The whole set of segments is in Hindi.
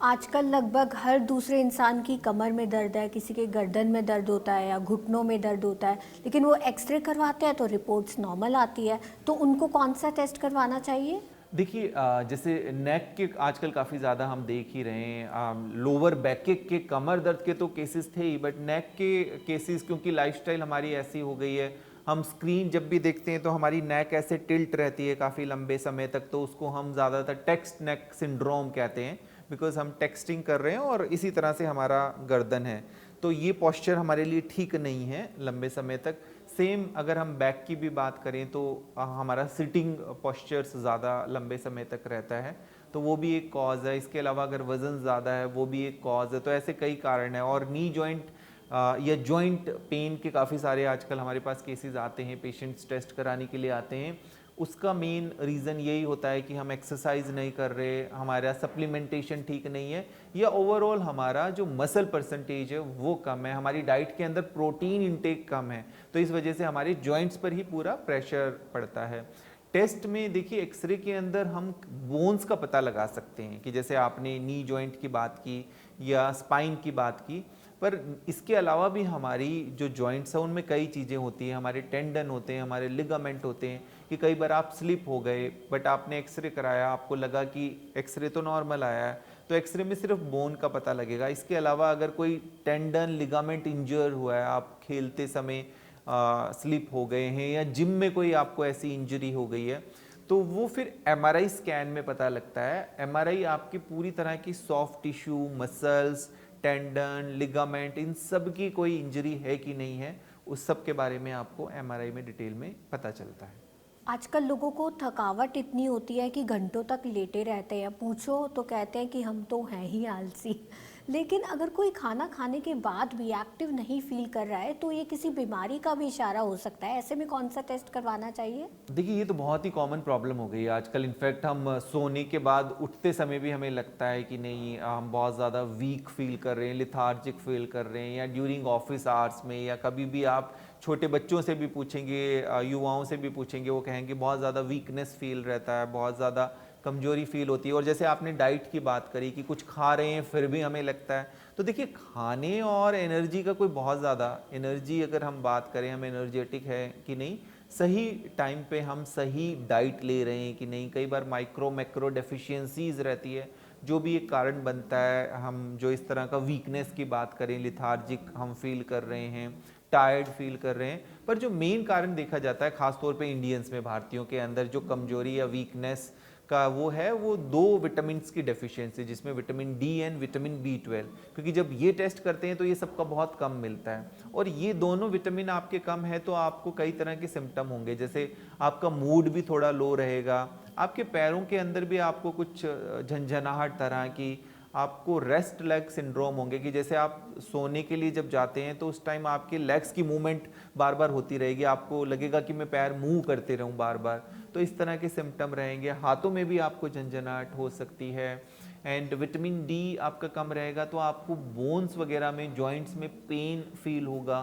आजकल लगभग हर दूसरे इंसान की कमर में दर्द है, किसी के गर्दन में दर्द होता है या घुटनों में दर्द होता है, लेकिन वो एक्सरे करवाते हैं तो रिपोर्ट्स नॉर्मल आती है। तो उनको कौन सा टेस्ट करवाना चाहिए? देखिए जैसे नेक के आजकल काफ़ी ज़्यादा हम देख ही रहे हैं। लोअर बैक के कमर दर्द के तो केसेस थे ही, बट नेक के केसेस क्योंकि लाइफस्टाइल हमारी ऐसी हो गई है, हम स्क्रीन जब भी देखते हैं तो हमारी नेक ऐसे टिल्ट रहती है काफ़ी लंबे समय तक, तो उसको हम ज़्यादातर टेक्स्ट नेक सिंड्रोम कहते हैं, बिकॉज हम टेक्सटिंग कर रहे हैं और इसी तरह से हमारा गर्दन है। तो ये पॉस्चर हमारे लिए ठीक नहीं है लंबे समय तक। सेम अगर हम बैक की भी बात करें तो हमारा सिटिंग पॉस्चर्स ज़्यादा लंबे समय तक रहता है, तो वो भी एक कॉज है। इसके अलावा अगर वज़न ज़्यादा है वो भी एक कॉज है। तो ऐसे कई कारण हैं। और नी जॉइंट या जॉइंट पेन के काफ़ी सारे आजकल हमारे पास केसेस आते हैं, पेशेंट्स टेस्ट कराने के लिए आते हैं। उसका मेन रीज़न यही होता है कि हम एक्सरसाइज नहीं कर रहे, हमारा सप्लीमेंटेशन ठीक नहीं है, या ओवरऑल हमारा जो मसल परसेंटेज है वो कम है, हमारी डाइट के अंदर प्रोटीन इंटेक कम है। तो इस वजह से हमारे जॉइंट्स पर ही पूरा प्रेशर पड़ता है। टेस्ट में देखिए एक्सरे के अंदर हम बोन्स का पता लगा सकते हैं, कि जैसे आपने नी जॉइंट की बात की या स्पाइन की बात की, पर इसके अलावा भी हमारी जो जॉइंट्स हैं उनमें कई चीज़ें होती हैं। हमारे टेंडन होते हैं, हमारे लिगामेंट होते हैं, कि कई बार आप स्लिप हो गए बट आपने एक्सरे कराया, आपको लगा कि एक्सरे तो नॉर्मल आया है, तो एक्सरे में सिर्फ बोन का पता लगेगा। इसके अलावा अगर कोई टेंडन लिगामेंट इंजर हुआ है, आप खेलते समय स्लिप हो गए हैं, या जिम में कोई आपको ऐसी इंजरी हो गई है, तो वो फिर एमआरआई स्कैन में पता लगता है। एमआरआई आपकी पूरी तरह की soft tissue, muscles, tendon, ligament, इन सब की कोई इंजरी है कि नहीं है, उस सब के बारे में आपको एमआरआई में डिटेल में पता चलता है। आजकल लोगों को थकावट इतनी होती है कि घंटों तक लेटे रहते हैं, पूछो तो कहते हैं कि हम तो हैं ही आलसी। लेकिन अगर कोई खाना खाने के बाद भी एक्टिव नहीं फील कर रहा है तो ये किसी बीमारी का भी इशारा हो सकता है। ऐसे में कौन सा टेस्ट करवाना चाहिए? देखिए ये तो बहुत ही कॉमन प्रॉब्लम हो गई है आजकल। इनफैक्ट हम सोने के बाद उठते समय भी हमें लगता है कि नहीं, हम बहुत ज़्यादा वीक फील कर रहे हैं, लिथार्जिक फील कर रहे हैं, या ड्यूरिंग ऑफिस आवर्स में, या कभी भी आप छोटे बच्चों से भी पूछेंगे, युवाओं से भी पूछेंगे, वो कहेंगे बहुत ज़्यादा वीकनेस फील रहता है, बहुत ज़्यादा कमजोरी फील होती है। और जैसे आपने डाइट की बात करी कि कुछ खा रहे हैं फिर भी हमें लगता है, तो देखिए खाने और एनर्जी का कोई बहुत ज़्यादा, एनर्जी अगर हम बात करें, हम एनर्जेटिक है कि नहीं, सही टाइम पे हम सही डाइट ले रहे हैं कि नहीं, कई बार माइक्रो मैक्रो डेफिशिएंसीज रहती है जो भी एक कारण बनता है। हम जो इस तरह का वीकनेस की बात करें, लिथार्जिक हम फील कर रहे हैं, टायर्ड फील कर रहे हैं, पर जो मेन कारण देखा जाता है खासतौर पे इंडियंस में, भारतीयों के अंदर जो कमजोरी या वीकनेस का वो है, वो दो विटामिन की डेफिशिएंसी, जिसमें vitamin D and vitamin B 12, क्योंकि जब ये टेस्ट करते हैं तो ये सबका बहुत कम मिलता है। और ये दोनों विटामिन आपके कम है तो आपको कई तरह के सिम्टम होंगे, जैसे आपका मूड भी थोड़ा लो रहेगा, आपके पैरों के अंदर भी आपको कुछ झंझनाहट तरह की, आपको रेस्ट लेग सिंड्रोम होंगे, कि जैसे आप सोने के लिए जब जाते हैं तो उस टाइम आपके लेग्स की मूवमेंट बार बार होती रहेगी, आपको लगेगा कि मैं पैर मूव करते रहूं बार बार, तो इस तरह के सिम्टम रहेंगे। हाथों में भी आपको झंझनाहट हो सकती है। एंड विटामिन डी आपका कम रहेगा तो आपको बोन्स वगैरह में, जॉइंट्स में पेन फील होगा।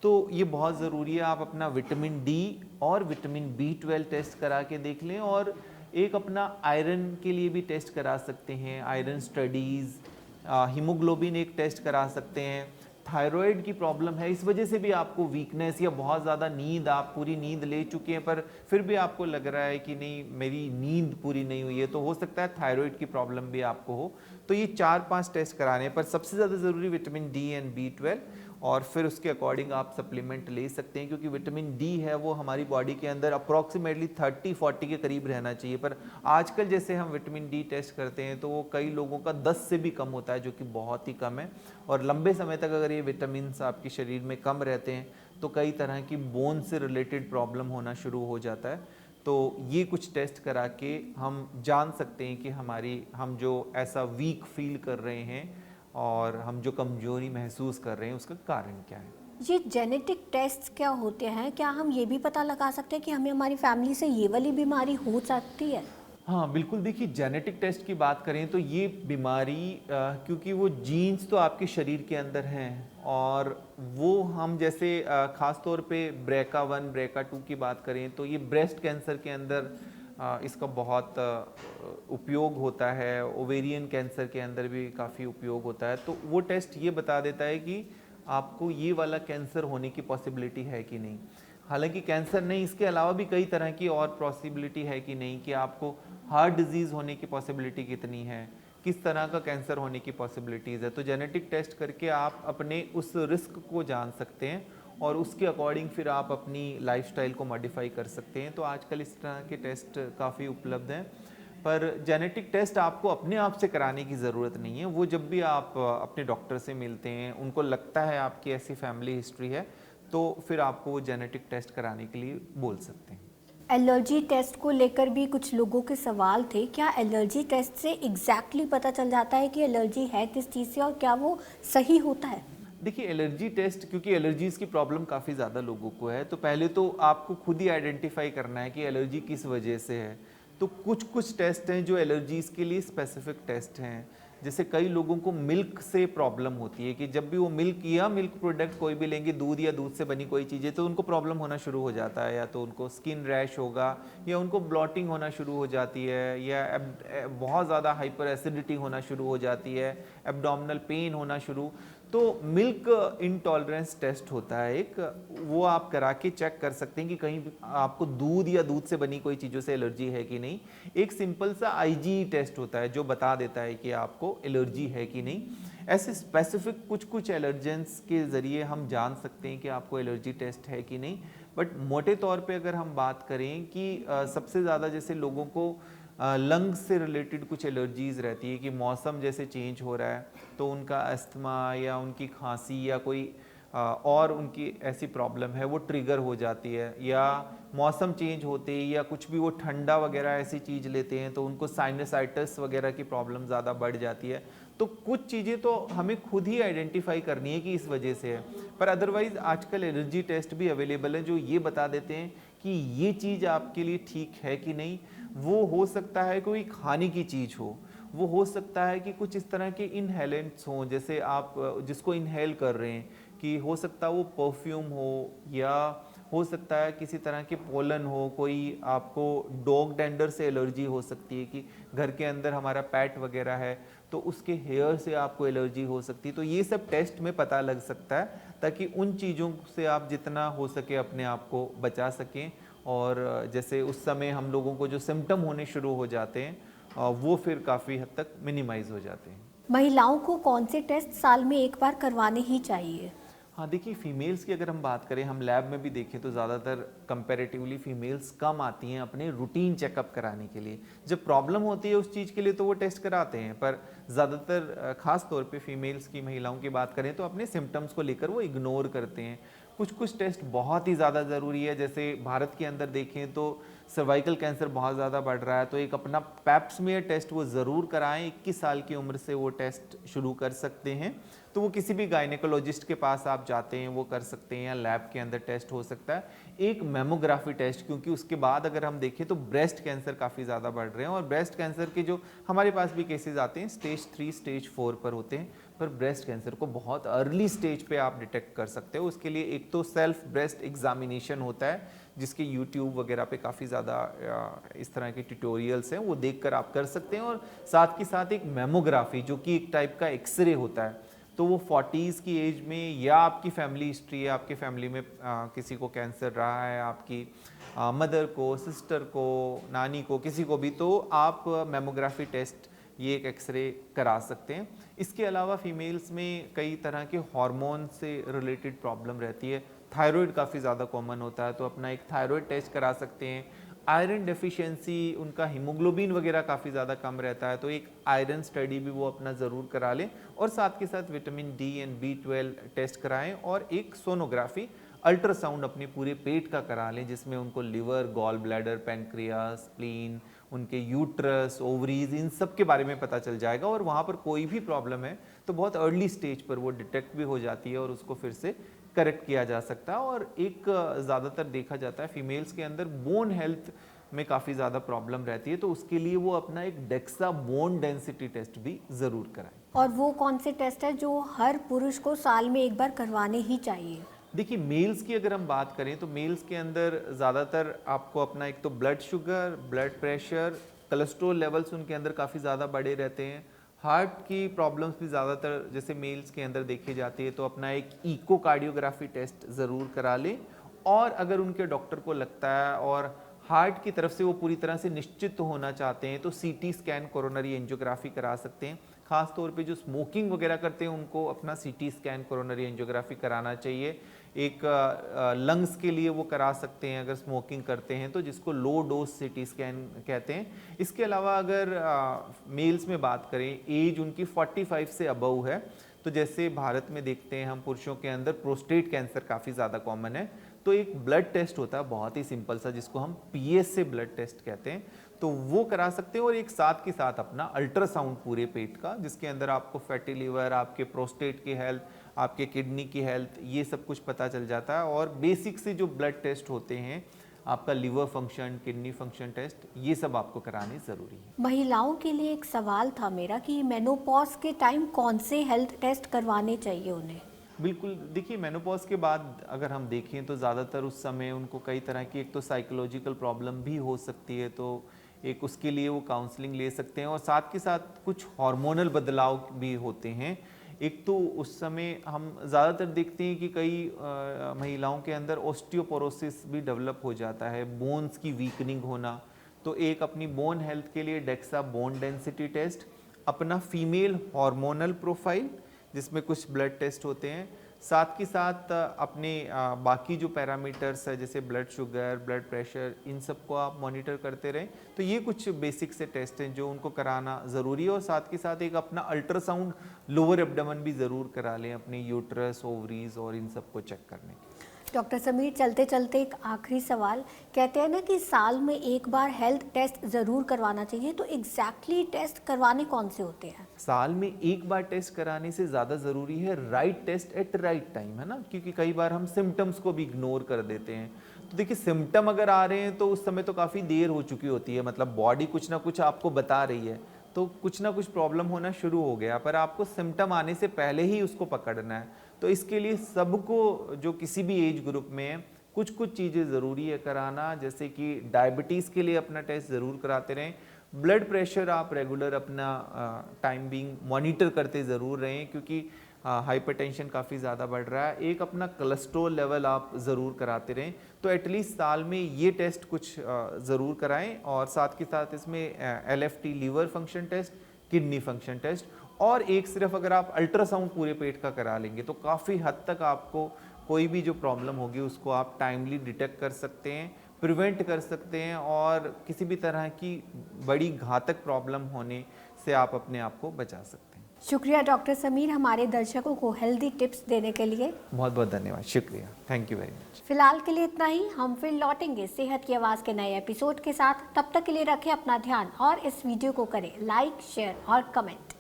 तो ये बहुत ज़रूरी है आप अपना विटामिन डी और विटामिन बी 12 टेस्ट करा के देख लें। और एक अपना आयरन के लिए भी टेस्ट करा सकते हैं, आयरन स्टडीज़, हीमोग्लोबिन एक टेस्ट करा सकते हैं। थायराइड की प्रॉब्लम है, इस वजह से भी आपको वीकनेस या बहुत ज़्यादा नींद, आप पूरी नींद ले चुके हैं पर फिर भी आपको लग रहा है कि नहीं मेरी नींद पूरी नहीं हुई है, तो हो सकता है थायराइड की प्रॉब्लम भी आपको हो। तो ये 4-5 टेस्ट कराने पर सबसे ज़्यादा ज़रूरी विटामिन डी एंड बी 12, और फिर उसके अकॉर्डिंग आप सप्लीमेंट ले सकते हैं, क्योंकि विटामिन डी है वो हमारी बॉडी के अंदर अप्रॉक्सीमेटली 30-40 के करीब रहना चाहिए, पर आजकल जैसे हम विटामिन डी टेस्ट करते हैं तो वो कई लोगों का 10 से भी कम होता है, जो कि बहुत ही कम है। और लंबे समय तक अगर ये विटामिन आपके शरीर में कम रहते हैं तो कई तरह की बोन से रिलेटेड प्रॉब्लम होना शुरू हो जाता है। तो ये कुछ टेस्ट करा के हम जान सकते हैं कि हम जो ऐसा वीक फील कर रहे हैं और हम जो कमजोरी महसूस कर रहे हैं उसका कारण क्या है। ये जेनेटिक टेस्ट क्या होते हैं? क्या हम ये भी पता लगा सकते हैं कि हमें हमारी फैमिली से ये वाली बीमारी हो सकती है? हाँ बिल्कुल, देखिए जेनेटिक टेस्ट की बात करें तो ये बीमारी क्योंकि वो जीन्स तो आपके शरीर के अंदर हैं, और वो हम जैसे ख़ास तौर पे BRCA1 BRCA2 की बात करें तो ये ब्रेस्ट कैंसर के अंदर इसका बहुत उपयोग होता है। ओवेरियन कैंसर के अंदर भी काफ़ी उपयोग होता है। तो वो टेस्ट ये बता देता है कि आपको ये वाला कैंसर होने की पॉसिबिलिटी है कि नहीं। हालांकि कैंसर नहीं, इसके अलावा भी कई तरह की और पॉसिबिलिटी है कि नहीं, कि आपको हार्ट डिजीज़ होने की पॉसिबिलिटी कितनी है, किस तरह का कैंसर होने की पॉसिबिलिटीज़ है। तो जेनेटिक टेस्ट करके आप अपने उस रिस्क को जान सकते हैं और उसके अकॉर्डिंग फिर आप अपनी लाइफस्टाइल को मॉडिफाई कर सकते हैं। तो आजकल इस तरह के टेस्ट काफ़ी उपलब्ध हैं, पर जेनेटिक टेस्ट आपको अपने आप से कराने की ज़रूरत नहीं है। वो जब भी आप अपने डॉक्टर से मिलते हैं, उनको लगता है आपकी ऐसी फैमिली हिस्ट्री है, तो फिर आपको वो जेनेटिक टेस्ट कराने के लिए बोल सकते हैं। एलर्जी टेस्ट को लेकर भी कुछ लोगों के सवाल थे। क्या एलर्जी टेस्ट से एग्जैक्टली पता चल जाता है कि एलर्जी है किस चीज़ से, और क्या वो सही होता है? देखिए, एलर्जी टेस्ट, क्योंकि एलर्जीज़ की प्रॉब्लम काफ़ी ज़्यादा लोगों को है, तो पहले तो आपको खुद ही आइडेंटिफाई करना है कि एलर्जी किस वजह से है। तो कुछ कुछ टेस्ट हैं जो एलर्जीज़ के लिए स्पेसिफिक टेस्ट हैं। जैसे कई लोगों को मिल्क से प्रॉब्लम होती है कि जब भी वो मिल्क या मिल्क प्रोडक्ट कोई भी लेंगे, दूध या दूध से बनी कोई चीज़ें, तो उनको प्रॉब्लम होना शुरू हो जाता है। या तो उनको स्किन रैश होगा, या उनको ब्लॉटिंग होना शुरू हो जाती है, या बहुत ज़्यादा हाइपर एसिडिटी होना शुरू हो जाती है, एब्डोमिनल पेन होना शुरू। तो मिल्क इंटॉलरेंस टेस्ट होता है एक, वो आप करा के चेक कर सकते हैं कि कहीं आपको दूध या दूध से बनी कोई चीज़ों से एलर्जी है कि नहीं। एक सिंपल सा आईजी टेस्ट होता है जो बता देता है कि आपको एलर्जी है कि नहीं। ऐसे स्पेसिफिक कुछ कुछ एलर्जेंस के ज़रिए हम जान सकते हैं कि आपको एलर्जी टेस्ट है कि नहीं। बट मोटे तौर पे अगर हम बात करें कि सबसे ज़्यादा जैसे लोगों को लंग्स से रिलेटेड कुछ एलर्जीज़ रहती है कि मौसम जैसे चेंज हो रहा है तो उनका अस्थमा या उनकी खांसी या कोई और उनकी ऐसी प्रॉब्लम है वो ट्रिगर हो जाती है, या मौसम चेंज होते ही या कुछ भी वो ठंडा वगैरह ऐसी चीज़ लेते हैं तो उनको साइनसाइटिस वगैरह की प्रॉब्लम ज़्यादा बढ़ जाती है। तो कुछ चीज़ें तो हमें खुद ही आइडेंटिफाई करनी है कि इस वजह से है, पर अदरवाइज़ आजकल एलर्जी टेस्ट भी अवेलेबल है जो ये बता देते हैं कि ये चीज़ आपके लिए ठीक है कि नहीं। वो हो सकता है कोई खाने की चीज़ हो सकता है कि कुछ इस तरह के इनहेलेंट्स हों, जैसे आप जिसको इनहेल कर रहे हैं, कि हो सकता है वो परफ्यूम हो, या हो सकता है किसी तरह के पोलन हो, कोई आपको डॉग डेंडर से एलर्जी हो सकती है कि घर के अंदर हमारा पैट वगैरह है तो उसके हेयर से आपको एलर्जी हो सकती है। तो ये सब टेस्ट में पता लग सकता है, ताकि उन चीज़ों से आप जितना हो सके अपने आप को बचा सकें। और जैसे उस समय हम लोगों को जो सिम्टम होने शुरू हो जाते हैं वो फिर काफ़ी हद तक मिनिमाइज हो जाते हैं। महिलाओं को कौन से टेस्ट साल में एक बार करवाने ही चाहिए? हाँ, देखिए, फीमेल्स की अगर हम बात करें, हम लैब में भी देखें तो ज़्यादातर कंपैरेटिवली फ़ीमेल्स कम आती हैं अपने रूटीन चेकअप कराने के लिए। जब प्रॉब्लम होती है उस चीज़ के लिए तो वो टेस्ट कराते हैं, पर ज़्यादातर ख़ास तौर पे फीमेल्स की, महिलाओं की बात करें तो अपने सिम्टम्स को लेकर वो इग्नोर करते हैं। कुछ कुछ टेस्ट बहुत ही ज़्यादा ज़रूरी है, जैसे भारत के अंदर देखें तो सर्वाइकल कैंसर बहुत ज़्यादा बढ़ रहा है, तो एक अपना पैप्समियर टेस्ट वो ज़रूर कराएं। 21 साल की उम्र से वो टेस्ट शुरू कर सकते हैं, तो वो किसी भी गायनेकोलॉजिस्ट के पास आप जाते हैं वो कर सकते हैं, या लैब के अंदर टेस्ट हो सकता है। एक मेमोग्राफी टेस्ट, क्योंकि उसके बाद अगर हम देखें तो ब्रेस्ट कैंसर काफ़ी ज़्यादा बढ़ रहे हैं, और ब्रेस्ट कैंसर के जो हमारे पास भी केसेस आते हैं स्टेज 3 स्टेज 4 पर होते हैं, पर ब्रेस्ट कैंसर को बहुत अर्ली स्टेज पे आप डिटेक्ट कर सकते हो। उसके लिए एक तो सेल्फ ब्रेस्ट एग्जामिनेशन होता है, जिसके यूट्यूब वगैरह पे काफ़ी ज़्यादा इस तरह के ट्यूटोरियल्स हैं, वो देखकर आप कर सकते हैं। और साथ के साथ एक मेमोग्राफी जो कि एक टाइप का एक्सरे होता है, तो वो 40s की एज में, या आपकी फैमिली हिस्ट्री है, आपके फैमिली में किसी को कैंसर रहा है, आपकी मदर को, सिस्टर को, नानी को, किसी को भी, तो आप मेमोग्राफी टेस्ट, ये एक एक्सरे करा सकते हैं। इसके अलावा फीमेल्स में कई तरह के हार्मोन से रिलेटेड प्रॉब्लम रहती है। थायराइड काफ़ी ज़्यादा कॉमन होता है, तो अपना एक थायराइड टेस्ट करा सकते हैं। आयरन डेफिशिएंसी, उनका हीमोग्लोबिन वगैरह काफ़ी ज़्यादा कम रहता है, तो एक आयरन स्टडी भी वो अपना ज़रूर करा लें। और साथ के साथ vitamin D and B12 test कराएं, और एक सोनोग्राफी, अल्ट्रासाउंड अपने पूरे पेट का करा लें, जिसमें उनको liver, gall bladder, pancreas, spleen, उनके यूट्रस, ओवरीज, इन सब के बारे में पता चल जाएगा। और वहाँ पर कोई भी प्रॉब्लम है तो बहुत अर्ली स्टेज पर वो डिटेक्ट भी हो जाती है, और उसको फिर से करेक्ट किया जा सकता है। और एक ज़्यादातर देखा जाता है फीमेल्स के अंदर बोन हेल्थ में काफ़ी ज़्यादा प्रॉब्लम रहती है, तो उसके लिए वो अपना एक डेक्सा बोन डेंसिटी टेस्ट भी ज़रूर कराएं। और वो कौन से टेस्ट है जो हर पुरुष को साल में एक बार करवाने ही चाहिए? देखिए मेल्स की अगर हम बात करें तो मेल्स के अंदर ज़्यादातर आपको अपना एक तो blood sugar, blood pressure, cholesterol levels उनके अंदर काफ़ी ज़्यादा बढ़े रहते हैं। हार्ट की प्रॉब्लम्स भी ज़्यादातर जैसे मेल्स के अंदर देखी जाती है, तो अपना एक इकोकार्डियोग्राफी टेस्ट ज़रूर करा लें। और अगर उनके डॉक्टर को लगता है और हार्ट की तरफ से वो पूरी तरह से निश्चित होना चाहते हैं तो सीटी स्कैन, कोरोनरी एंजियोग्राफी करा सकते हैं। खास तौर पे जो स्मोकिंग वगैरह करते हैं उनको अपना सीटी स्कैन, कोरोनरी एंजियोग्राफी कराना चाहिए। एक लंग्स के लिए वो करा सकते हैं अगर स्मोकिंग करते हैं तो, जिसको लो डोज सीटी स्कैन कहते हैं। इसके अलावा अगर मेल्स में बात करें, एज उनकी 45 से अबव है, तो जैसे भारत में देखते हैं हम पुरुषों के अंदर प्रोस्टेट कैंसर काफ़ी ज़्यादा कॉमन है, तो एक ब्लड टेस्ट होता है बहुत ही सिंपल सा जिसको हम पीएसए ब्लड टेस्ट कहते हैं, तो वो करा सकते हैं। और एक साथ के साथ अपना अल्ट्रासाउंड पूरे पेट का, जिसके अंदर आपको फैटी लीवर, आपके प्रोस्टेट की हेल्थ, आपके किडनी की हेल्थ, ये सब कुछ पता चल जाता है। और बेसिक से जो ब्लड टेस्ट होते हैं, आपका liver function, kidney function test, ये सब आपको कराने ज़रूरी है। महिलाओं के लिए एक सवाल था मेरा कि मेनोपॉज के टाइम कौन से हेल्थ टेस्ट करवाने चाहिए उन्हें? बिल्कुल, देखिए मेनोपॉज के बाद अगर हम देखें तो ज़्यादातर उस समय उनको कई तरह की एक तो साइकोलॉजिकल प्रॉब्लम भी हो सकती है, तो एक उसके लिए वो काउंसलिंग ले सकते हैं। और साथ के साथ कुछ हार्मोनल बदलाव भी होते हैं। एक तो उस समय हम ज़्यादातर देखते हैं कि कई महिलाओं के अंदर ऑस्टियोपोरोसिस भी डेवलप हो जाता है, बोन्स की वीकनिंग होना। तो एक अपनी बोन हेल्थ के लिए डेक्सा बोन डेंसिटी टेस्ट, अपना फीमेल हार्मोनल प्रोफाइल जिसमें कुछ ब्लड टेस्ट होते हैं, साथ के साथ अपने बाकी जो पैरामीटर्स है जैसे ब्लड शुगर, ब्लड प्रेशर, इन सब को आप मॉनिटर करते रहें। तो ये कुछ बेसिक से टेस्ट हैं जो उनको कराना ज़रूरी है। और साथ के साथ एक अपना अल्ट्रासाउंड लोअर एब्डोमेन भी ज़रूर करा लें, अपने यूट्रस, ओवरीज और इन सब को चेक करने के। डॉक्टर समीर, चलते चलते एक आखिरी सवाल, कहते हैं ना कि साल में एक बार हेल्थ टेस्ट ज़रूर करवाना चाहिए, तो एग्जैक्टली टेस्ट करवाने कौन से होते हैं? साल में एक बार टेस्ट कराने से ज़्यादा ज़रूरी है right test at right time, है ना, क्योंकि कई बार हम सिम्टम्स को भी इग्नोर कर देते हैं। तो देखिए सिम्टम अगर आ रहे हैं तो उस समय तो काफ़ी देर हो चुकी होती है, मतलब बॉडी कुछ ना कुछ आपको बता रही है, तो कुछ ना कुछ प्रॉब्लम होना शुरू हो गया, पर आपको सिम्टम आने से पहले ही उसको पकड़ना है। तो इसके लिए सबको जो किसी भी एज ग्रुप में है, कुछ कुछ चीज़ें ज़रूरी है कराना, जैसे कि डायबिटीज़ के लिए अपना टेस्ट ज़रूर कराते रहें। ब्लड प्रेशर आप रेगुलर अपना टाइम बीइंग मॉनिटर करते ज़रूर रहें, क्योंकि हाइपरटेंशन काफ़ी ज़्यादा बढ़ रहा है। एक अपना कोलेस्ट्रॉल लेवल आप ज़रूर कराते रहें, तो एटलीस्ट साल में ये टेस्ट कुछ ज़रूर कराएं। और साथ के साथ इसमें LFT liver function test, kidney function test, और एक सिर्फ अगर आप अल्ट्रासाउंड पूरे पेट का करा लेंगे तो काफ़ी हद तक आपको कोई भी जो प्रॉब्लम होगी उसको आप टाइमली डिटेक्ट कर सकते हैं, प्रिवेंट कर सकते हैं, और किसी भी तरह की बड़ी घातक प्रॉब्लम होने से आप अपने आप को बचा सकते हैं। शुक्रिया डॉक्टर समीर, हमारे दर्शकों को हेल्दी टिप्स देने के लिए। बहुत बहुत धन्यवाद, शुक्रिया, थैंक यू वेरी मच। फिलहाल के लिए इतना ही, हम फिर लौटेंगे सेहत की आवाज़ के नए एपिसोड के साथ। तब तक के लिए रखें अपना ध्यान और इस वीडियो को करें लाइक, शेयर और कमेंट।